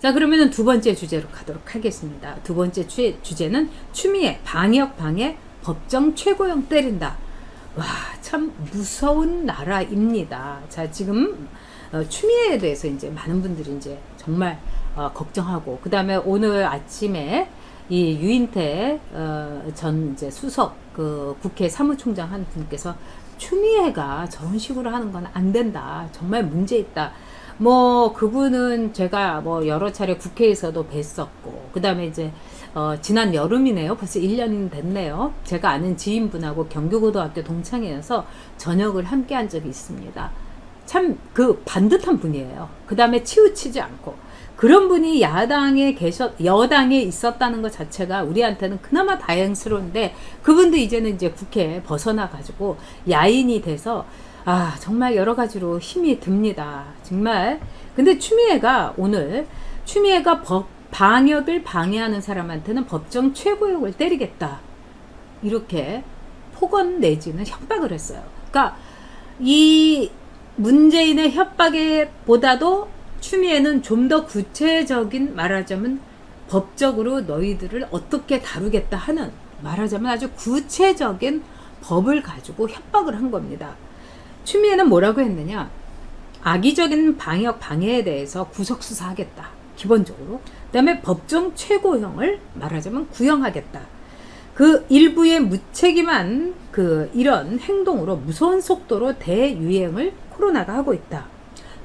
자, 그러면은 두 번째 주제로 가도록 하겠습니다. 두 번째 주제는 추미애 방역 방해 법정 최고형 때린다. 와, 참 무서운 나라입니다. 자, 지금 추미애에 대해서 이제 많은 분들이 이제 정말 걱정하고, 그 다음에 오늘 아침에 이 유인태 전 이제 수석 그 국회 사무총장 한 분께서 추미애가 저런 식으로 하는 건 안 된다. 정말 문제 있다. 뭐 그분은 제가 뭐 여러 차례 국회에서도 뵀었고, 그 다음에 이제 지난 여름이네요. 벌써 1년이 됐네요. 제가 아는 지인분하고 경교고등학교 동창이어서 저녁을 함께 한 적이 있습니다. 참 그 반듯한 분이에요. 그 다음에 치우치지 않고, 그런 분이 여당에 있었다는 것 자체가 우리한테는 그나마 다행스러운데, 그분도 이제는 이제 국회에 벗어나 가지고 야인이 돼서 정말 여러 가지로 힘이 듭니다. 정말. 근데 추미애가 방역을 방해하는 사람한테는 법정 최고형을 때리겠다. 이렇게 폭언 내지는 협박을 했어요. 그러니까 이 문재인의 협박에 보다도 추미애는 좀 더 구체적인, 말하자면 법적으로 너희들을 어떻게 다루겠다 하는, 말하자면 아주 구체적인 법을 가지고 협박을 한 겁니다. 추미애는 뭐라고 했느냐? 악의적인 방역 방해에 대해서 구속수사하겠다. 기본적으로. 그 다음에 법정 최고형을 말하자면 구형하겠다. 그 일부의 무책임한 이런 행동으로 무서운 속도로 대유행을 코로나가 하고 있다.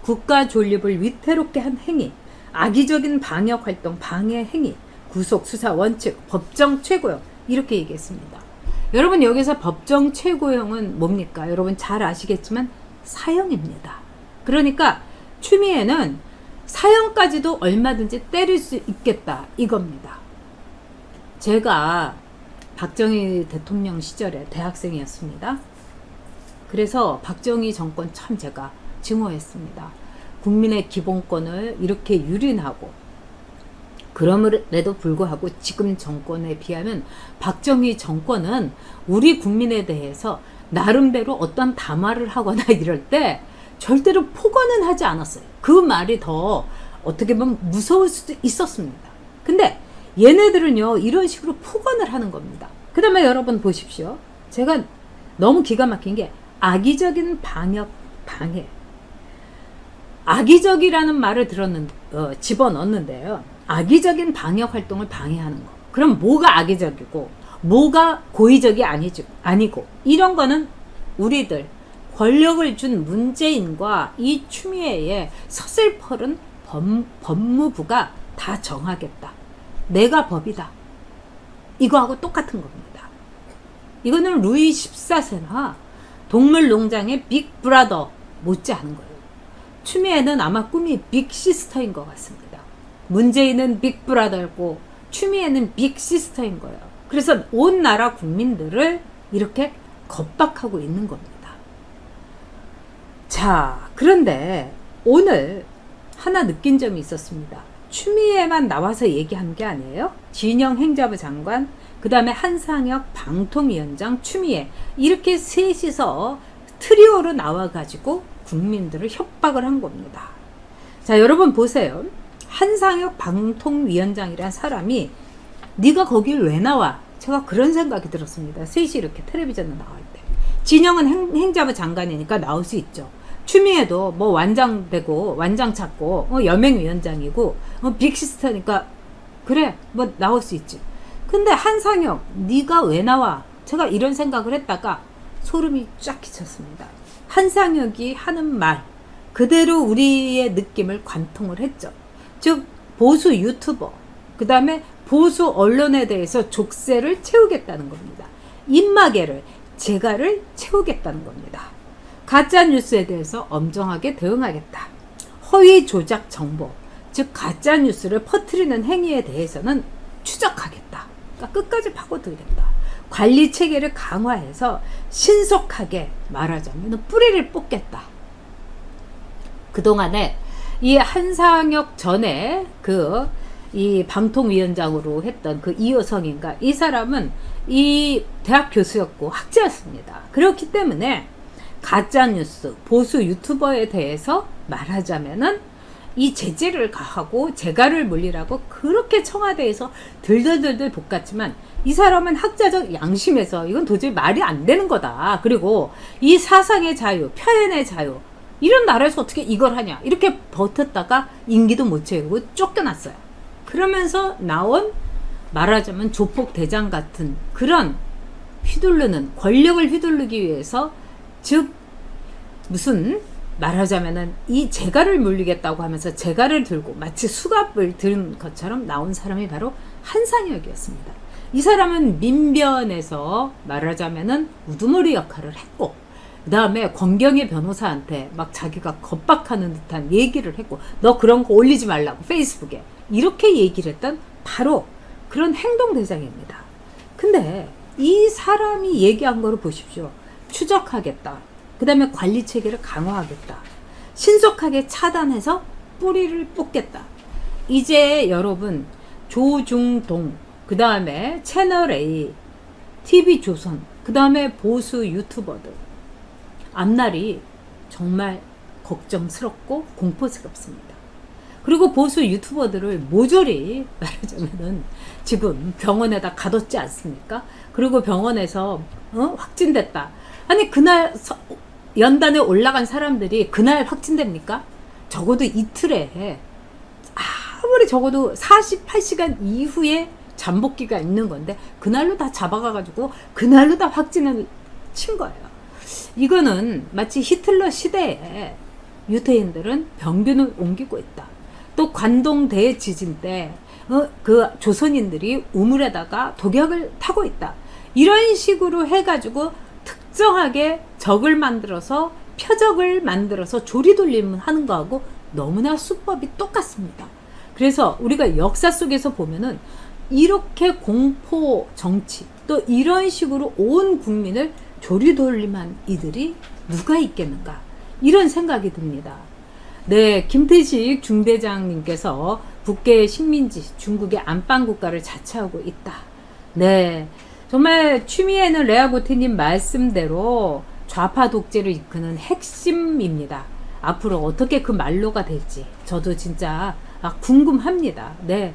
국가 존립을 위태롭게 한 행위, 악의적인 방역 활동 방해 행위, 구속 수사 원칙, 법정 최고형, 이렇게 얘기했습니다. 여러분, 여기서 법정 최고형은 뭡니까? 여러분 잘 아시겠지만 사형입니다. 그러니까 추미애는 사형까지도 얼마든지 때릴 수 있겠다, 이겁니다. 제가 박정희 대통령 시절에 대학생이었습니다. 그래서 박정희 정권 참 제가 증오했습니다. 국민의 기본권을 이렇게 유린하고, 그럼에도 불구하고 지금 정권에 비하면 박정희 정권은 우리 국민에 대해서 나름대로 어떤 담화를 하거나 이럴 때 절대로 폭언은 하지 않았어요. 그 말이 더 어떻게 보면 무서울 수도 있었습니다. 근데 얘네들은요, 이런 식으로 폭언을 하는 겁니다. 그 다음에 여러분 보십시오. 제가 너무 기가 막힌 게 악의적인 방역 방해. 악의적이라는 말을 집어넣는데요. 악의적인 방역 활동을 방해하는 거. 그럼 뭐가 악의적이고 뭐가 고의적이 아니고, 이런 거는 우리들 권력을 준 문재인과 이 추미애의 서슬퍼른 법무부가 다 정하겠다. 내가 법이다. 이거하고 똑같은 겁니다. 이거는 루이 14세나 동물농장의 빅브라더 못지않은 거예요. 추미애는 아마 꿈이 빅시스터인 것 같습니다. 문재인은 빅브라더였고 추미애는 빅시스터인 거예요. 그래서 온 나라 국민들을 이렇게 겁박하고 있는 겁니다. 자, 그런데 오늘 하나 느낀 점이 있었습니다. 추미애만 나와서 얘기한 게 아니에요. 진영 행자부 장관, 그 다음에 한상혁 방통위원장, 추미애, 이렇게 셋이서 트리오로 나와가지고 국민들을 협박을 한 겁니다. 자, 여러분 보세요. 한상혁 방통위원장이란 사람이 네가 거길 왜 나와? 제가 그런 생각이 들었습니다. 셋이 이렇게 텔레비전에 나갈 때. 진영은 행자부 장관이니까 나올 수 있죠. 추미애도 뭐 완장 되고 완장 찾고 여맹위원장이고 빅시스터니까 그래 뭐 나올 수 있지. 근데 한상혁 네가 왜 나와? 제가 이런 생각을 했다가 소름이 쫙 끼쳤습니다. 한상혁이 하는 말 그대로 우리의 느낌을 관통을 했죠. 즉 보수 유튜버, 그 다음에 보수 언론에 대해서 족쇄를 채우겠다는 겁니다. 입마개를, 재갈을 채우겠다는 겁니다. 가짜 뉴스에 대해서 엄정하게 대응하겠다. 허위 조작 정보, 즉 가짜 뉴스를 퍼뜨리는 행위에 대해서는 추적하겠다. 그러니까 끝까지 파고들겠다. 관리 체계를 강화해서 신속하게 말하자면 뿌리를 뽑겠다. 그동안에 이 한상혁 전에 이 방통위원장으로 했던 그 이효성인가, 이 사람은 이 대학 교수였고 학자였습니다. 그렇기 때문에 가짜뉴스, 보수 유튜버에 대해서 말하자면은 이 제재를 가하고 재가를 물리라고 그렇게 청와대에서 들들들들 볶았지만 이 사람은 학자적 양심에서 이건 도저히 말이 안 되는 거다. 그리고 이 사상의 자유, 표현의 자유, 이런 나라에서 어떻게 이걸 하냐, 이렇게 버텼다가 임기도 못 채우고 쫓겨났어요. 그러면서 나온, 말하자면 조폭대장 같은 그런 휘둘르는, 권력을 휘둘르기 위해서, 즉 무슨 말하자면은 이 재갈을 물리겠다고 하면서 재갈을 들고 마치 수갑을 든 것처럼 나온 사람이 바로 한상혁이었습니다. 이 사람은 민변에서 말하자면은 우두머리 역할을 했고, 그 다음에 권경의 변호사한테 막 자기가 겁박하는 듯한 얘기를 했고, 너 그런 거 올리지 말라고 페이스북에 이렇게 얘기를 했던 바로 그런 행동대장입니다. 근데 이 사람이 얘기한 거를 보십시오. 추적하겠다, 그 다음에 관리 체계를 강화하겠다, 신속하게 차단해서 뿌리를 뽑겠다. 이제 여러분 조중동, 그 다음에 채널A, TV조선, 그 다음에 보수 유튜버들 앞날이 정말 걱정스럽고 공포스럽습니다. 그리고 보수 유튜버들을 모조리 말하자면은 지금 병원에다 가뒀지 않습니까? 그리고 병원에서 확진됐다. 아니 그날 연단에 올라간 사람들이 그날 확진됩니까? 적어도 이틀에, 아무리 적어도 48시간 이후에 잠복기가 있는 건데 그날로 다 잡아가가지고 그날로 다 확진을 친 거예요. 이거는 마치 히틀러 시대에 유태인들은 병균을 옮기고 있다. 또 관동 대지진 때 그 조선인들이 우물에다가 독약을 타고 있다. 이런 식으로 해가지고 특정하게 적을 만들어서, 표적을 만들어서 조리돌림을 하는 거하고 너무나 수법이 똑같습니다. 그래서 우리가 역사 속에서 보면은 이렇게 공포 정치, 또 이런 식으로 온 국민을 조리돌림한 이들이 누가 있겠는가, 이런 생각이 듭니다. 네, 김태식 중대장님께서 북계의 식민지, 중국의 안방국가를 자처하고 있다. 네, 정말 추미애는 레아고티님 말씀대로 좌파 독재를 이끄는 핵심입니다. 앞으로 어떻게 그 말로가 될지 저도 진짜 궁금합니다. 네,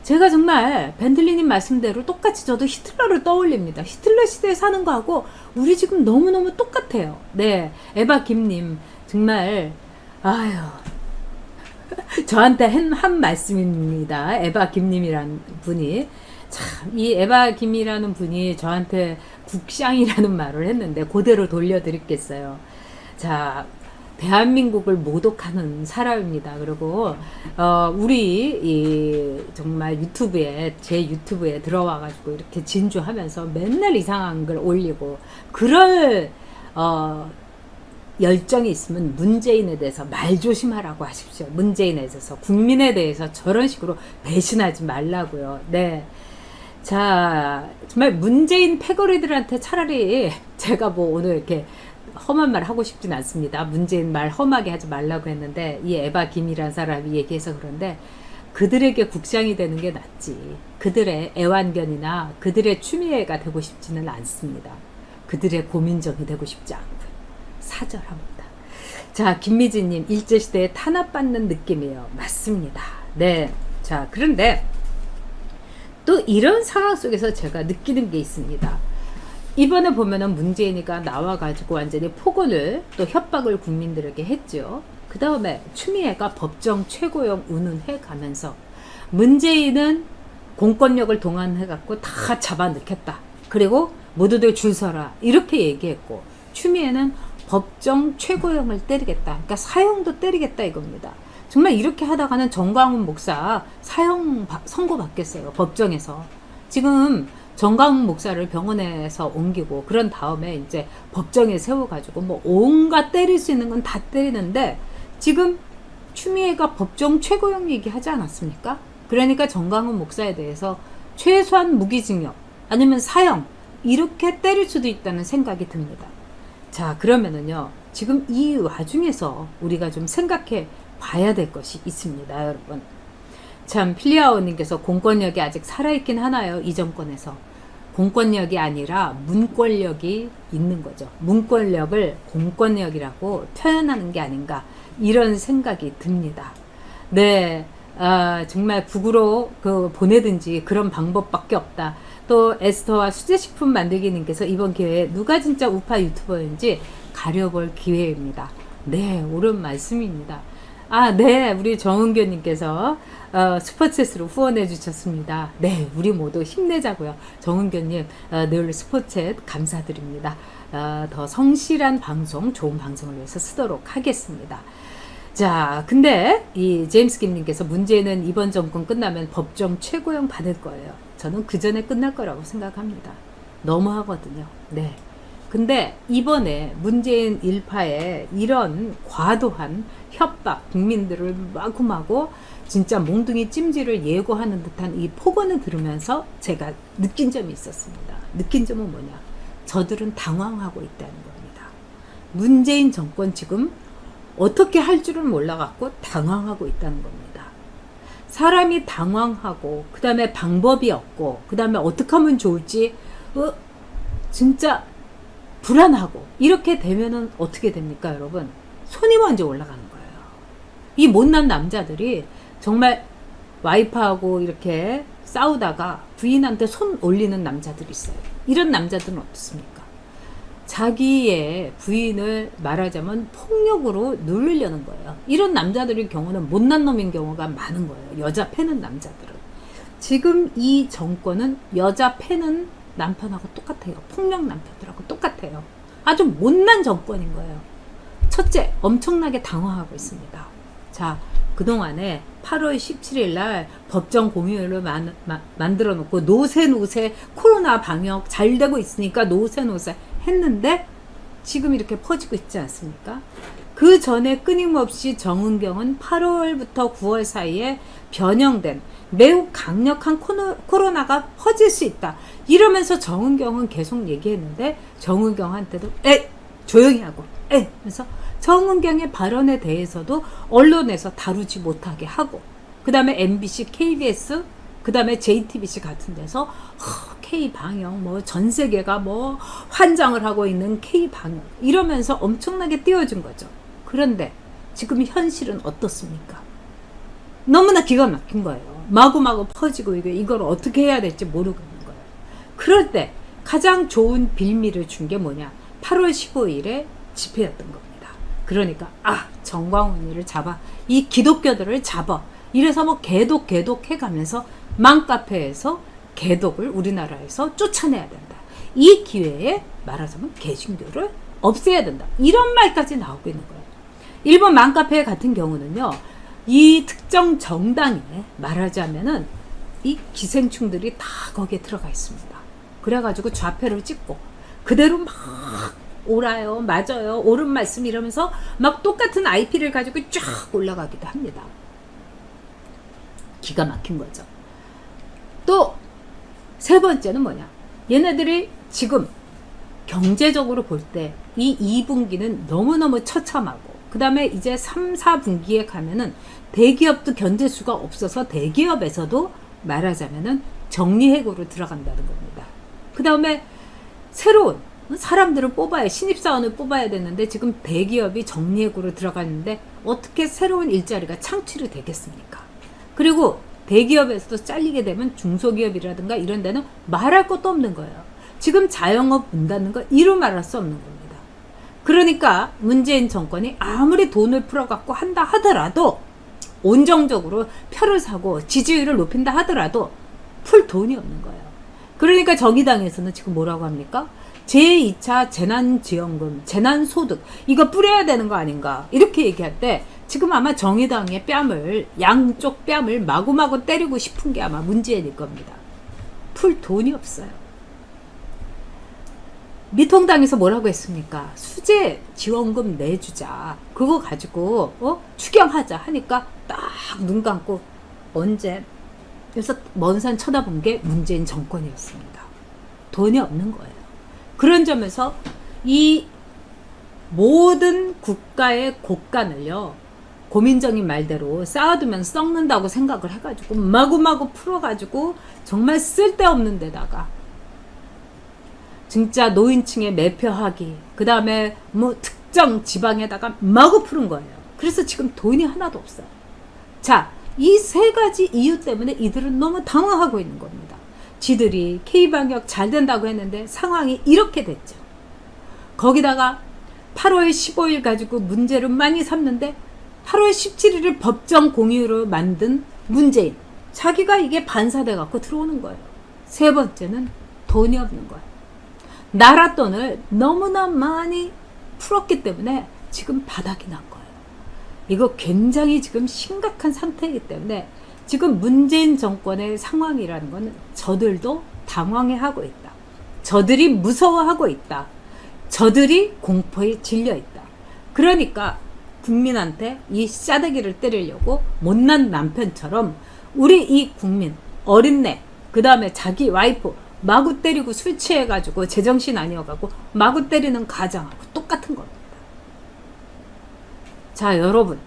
제가 정말 벤틀리님 말씀대로 똑같이 저도 히틀러를 떠올립니다. 히틀러 시대에 사는 거하고 우리 지금 너무너무 똑같아요. 네, 에바 김님 정말 아유, 저한테 한 말씀입니다. 에바 김님이란 분이 참, 이 에바 김이라는 분이 저한테 국샹이라는 말을 했는데 그대로 돌려드리겠어요. 자, 대한민국을 모독하는 사람입니다. 그리고 우리 정말 유튜브에, 제 유튜브에 들어와가지고 이렇게 진주하면서 맨날 이상한 걸 올리고, 그럴 열정이 있으면 문재인에 대해서 말 조심하라고 하십시오. 문재인에 대해서, 국민에 대해서 저런 식으로 배신하지 말라고요. 네. 자, 정말 문재인 패거리들한테 차라리 제가 뭐 오늘 이렇게 험한 말 하고 싶진 않습니다. 문재인 말 험하게 하지 말라고 했는데 이 에바 김이란 사람이 얘기해서 그런데 그들에게 국장이 되는 게 낫지, 그들의 애완견이나 그들의 추미애가 되고 싶지는 않습니다. 그들의 고민정이 되고 싶지 않고요. 사절합니다. 자, 김미진님, 일제시대에 탄압받는 느낌이에요. 맞습니다. 네. 자, 그런데 또 이런 상황 속에서 제가 느끼는 게 있습니다. 이번에 보면은 문재인이가 나와가지고 완전히 폭언을, 또 협박을 국민들에게 했죠. 그 다음에 추미애가 법정 최고형 운운해 가면서 문재인은 공권력을 동원해갖고 다 잡아넣겠다. 그리고 모두들 줄 서라. 이렇게 얘기했고, 추미애는 법정 최고형을 때리겠다. 그러니까 사형도 때리겠다 이겁니다. 정말 이렇게 하다가는 정광훈 목사 사형 선고받겠어요. 법정에서. 지금 정광훈 목사를 병원에서 옮기고 그런 다음에 이제 법정에 세워가지고 뭐 온갖 때릴 수 있는 건 다 때리는데, 지금 추미애가 법정 최고형 얘기하지 않았습니까? 그러니까 정광훈 목사에 대해서 최소한 무기징역 아니면 사형 이렇게 때릴 수도 있다는 생각이 듭니다. 자, 그러면은요, 지금 이 와중에서 우리가 좀 생각해 봐야 될 것이 있습니다, 여러분. 참, 필리아오님께서 공권력이 아직 살아있긴 하나요? 이 정권에서. 공권력이 아니라 문권력이 있는 거죠. 문권력을 공권력이라고 표현하는 게 아닌가, 이런 생각이 듭니다. 네, 정말 북으로 보내든지 그런 방법밖에 없다. 또 에스터와 수제식품 만들기님께서 이번 기회에 누가 진짜 우파 유튜버인지 가려볼 기회입니다. 네, 옳은 말씀입니다. 네, 우리 정은교님께서 슈퍼챗으로 후원해 주셨습니다. 네, 우리 모두 힘내자고요. 정은교님 늘 슈퍼챗 감사드립니다. 더 성실한 방송, 좋은 방송을 위해서 쓰도록 하겠습니다. 자, 근데 이 제임스 김님께서 문제는 이번 정권 끝나면 법정 최고형 받을 거예요. 저는 그 전에 끝날 거라고 생각합니다. 너무하거든요. 네. 근데 이번에 문재인 일파의 이런 과도한 협박, 국민들을 마구마구 진짜 몽둥이 찜질을 예고하는 듯한 이 폭언을 들으면서 제가 느낀 점이 있었습니다. 느낀 점은 뭐냐? 저들은 당황하고 있다는 겁니다. 문재인 정권 지금 어떻게 할 줄은 몰라갖고 당황하고 있다는 겁니다. 사람이 당황하고 그 다음에 방법이 없고 그 다음에 어떻게 하면 좋을지 진짜 불안하고 이렇게 되면은 어떻게 됩니까, 여러분? 손이 먼저 올라가는 거예요. 이 못난 남자들이 정말 와이프하고 이렇게 싸우다가 부인한테 손 올리는 남자들이 있어요. 이런 남자들은 어떻습니까? 자기의 부인을 말하자면 폭력으로 누르려는 거예요. 이런 남자들의 경우는 못난 놈인 경우가 많은 거예요. 여자 패는 남자들은. 지금 이 정권은 여자 패는 남편하고 똑같아요. 폭력 남편들하고 똑같아요. 아주 못난 정권인 거예요. 첫째, 엄청나게 당황하고 있습니다. 자, 그동안에 8월 17일 날 법정 공휴일을 만들어 놓고 노세 코로나 방역 잘 되고 있으니까 노세 했는데 지금 이렇게 퍼지고 있지 않습니까? 그 전에 끊임없이 정은경은 8월부터 9월 사이에 변형된 매우 강력한 코로나가 퍼질 수 있다. 이러면서 정은경은 계속 얘기했는데 정은경한테도 조용히 하고 그래서 정은경의 발언에 대해서도 언론에서 다루지 못하게 하고 그 다음에 MBC, KBS 그 다음에 JTBC 같은 데서 K방역 뭐 전 세계가 뭐 환장을 하고 있는 K방역 이러면서 엄청나게 띄워준 거죠. 그런데 지금 현실은 어떻습니까? 너무나 기가 막힌 거예요. 마구마구 퍼지고 이걸 어떻게 해야 될지 모르겠는 거예요. 그럴 때 가장 좋은 빌미를 준 게 뭐냐? 8월 15일에 집회였던 겁니다. 그러니까 정광훈이를 잡아, 이 기독교들을 잡아. 이래서 뭐 개독 해가면서 맘카페에서 개독을 우리나라에서 쫓아내야 된다. 이 기회에 말하자면 개신교를 없애야 된다. 이런 말까지 나오고 있는 거예요. 일본 맘카페 같은 경우는요. 이 특정 정당에 말하자면은 이 기생충들이 다 거기에 들어가 있습니다. 그래가지고 좌표를 찍고 그대로 막 옳아요, 맞아요, 옳은 말씀 이러면서 막 똑같은 IP를 가지고 쫙 올라가기도 합니다. 기가 막힌 거죠. 또 세 번째는 뭐냐? 얘네들이 지금 경제적으로 볼 때 이 2분기는 너무너무 처참하고 그 다음에 이제 3, 4분기에 가면은 대기업도 견딜 수가 없어서 대기업에서도 말하자면은 정리해고로 들어간다는 겁니다. 그 다음에 새로운 사람들을 뽑아야, 신입사원을 뽑아야 되는데 지금 대기업이 정리해고로 들어가는데 어떻게 새로운 일자리가 창출이 되겠습니까? 그리고 대기업에서도 잘리게 되면 중소기업이라든가 이런 데는 말할 것도 없는 거예요. 지금 자영업 문 닫는 거 이루 말할 수 없는 겁니다. 그러니까 문재인 정권이 아무리 돈을 풀어갖고 한다 하더라도 온정적으로 표를 사고 지지율을 높인다 하더라도 풀 돈이 없는 거예요. 그러니까 정의당에서는 지금 뭐라고 합니까? 제2차 재난지원금, 재난소득 이거 뿌려야 되는 거 아닌가 이렇게 얘기할 때 지금 아마 정의당의 양쪽 뺨을 마구마구 때리고 싶은 게 아마 문재인일 겁니다. 풀 돈이 없어요. 미통당에서 뭐라고 했습니까? 수재 지원금 내주자. 그거 가지고 추경하자 하니까 딱 눈 감고 언제? 그래서 먼 산 쳐다본 게 문재인 정권이었습니다. 돈이 없는 거예요. 그런 점에서 이 모든 국가의 곳간을요. 고민정인 말대로 쌓아두면 썩는다고 생각을 해가지고 마구마구 풀어가지고 정말 쓸데없는 데다가 진짜 노인층에 매표하기 그 다음에 뭐 특정 지방에다가 마구 푸는 거예요. 그래서 지금 돈이 하나도 없어요. 자, 이 세 가지 이유 때문에 이들은 너무 당황하고 있는 겁니다. 지들이 K방역 잘 된다고 했는데 상황이 이렇게 됐죠. 거기다가 8월 15일 가지고 문제를 많이 삼는데 8월 17일을 법정 공휴로 만든 문재인. 자기가 이게 반사돼 갖고 들어오는 거예요. 세 번째는 돈이 없는 거예요. 나라 돈을 너무나 많이 풀었기 때문에 지금 바닥이 난 거예요. 이거 굉장히 지금 심각한 상태이기 때문에 지금 문재인 정권의 상황이라는 건 저들도 당황해하고 있다. 저들이 무서워하고 있다. 저들이 공포에 질려 있다. 그러니까 국민한테 이 싸대기를 때리려고 못난 남편처럼 우리 이 국민, 어린애, 그 다음에 자기 와이프 마구 때리고 술 취해가지고 제정신 아니어가고 마구 때리는 가장하고 똑같은 겁니다. 자, 여러분,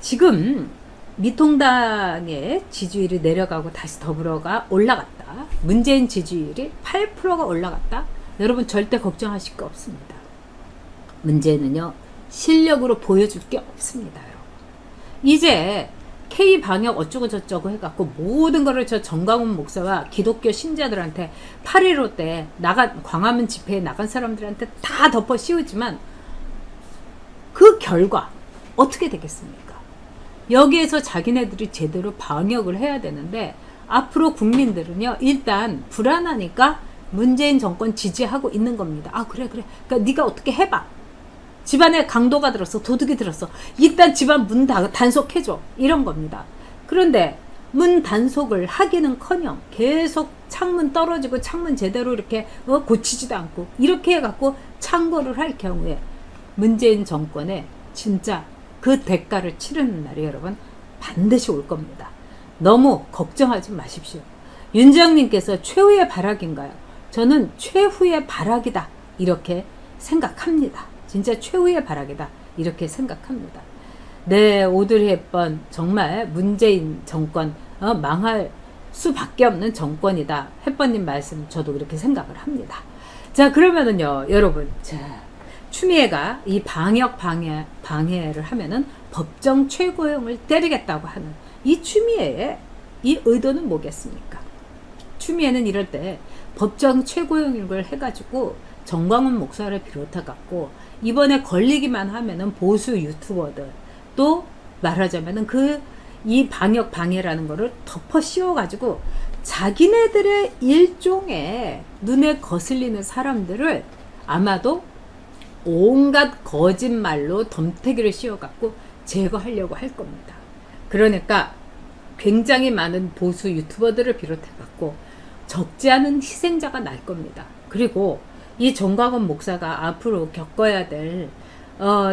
지금 미통당의 지지율이 내려가고 다시 더불어가 올라갔다. 문재인 지지율이 8%가 올라갔다. 여러분 절대 걱정하실 거 없습니다. 문제는요, 실력으로 보여줄 게 없습니다요. 이제 K방역 어쩌고 저쩌고 해갖고 모든 거를 저 정광훈 목사와 기독교 신자들한테 8.15 때 광화문 집회에 나간 사람들한테 다 덮어 씌우지만 그 결과 어떻게 되겠습니까? 여기에서 자기네들이 제대로 방역을 해야 되는데 앞으로 국민들은요, 일단 불안하니까 문재인 정권 지지하고 있는 겁니다. 아, 그래. 그러니까 네가 어떻게 해봐. 집안에 강도가 들었어. 도둑이 들었어. 일단 집안 문 단속해줘. 이런 겁니다. 그런데 문 단속을 하기는커녕 계속 창문 떨어지고 창문 제대로 이렇게 고치지도 않고 이렇게 해갖고 창고를 할 경우에 문재인 정권에 진짜 그 대가를 치르는 날이 여러분 반드시 올 겁니다. 너무 걱정하지 마십시오. 윤지영님께서 최후의 발악인가요? 저는 최후의 발악이다 이렇게 생각합니다. 진짜 최후의 발악이다 이렇게 생각합니다. 네, 오드리 헵번 정말 문재인 정권 망할 수밖에 없는 정권이다. 헵번님 말씀 저도 그렇게 생각을 합니다. 자, 그러면은요, 여러분, 자, 추미애가 이 방해를 하면은 법정 최고형을 때리겠다고 하는 이 추미애의 이 의도는 뭐겠습니까? 추미애는 이럴 때 법정 최고형을 해가지고 정광훈 목사를 비롯해갖고 이번에 걸리기만 하면은 보수 유튜버들 또 말하자면은 이 방역 방해라는 거를 덮어 씌워가지고 자기네들의 일종의 눈에 거슬리는 사람들을 아마도 온갖 거짓말로 덤태기를 씌워갖고 제거하려고 할 겁니다. 그러니까 굉장히 많은 보수 유튜버들을 비롯해갖고 적지 않은 희생자가 날 겁니다. 그리고 이 정광훈 목사가 앞으로 겪어야 될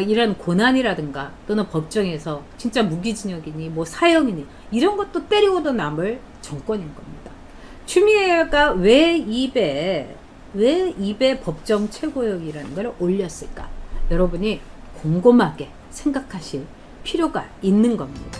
이런 고난이라든가 또는 법정에서 진짜 무기징역이니 뭐 사형이니 이런 것도 때리고도 남을 정권인 겁니다. 추미애가 왜 입에 법정 최고형이라는 걸 올렸을까? 여러분이 곰곰하게 생각하실 필요가 있는 겁니다.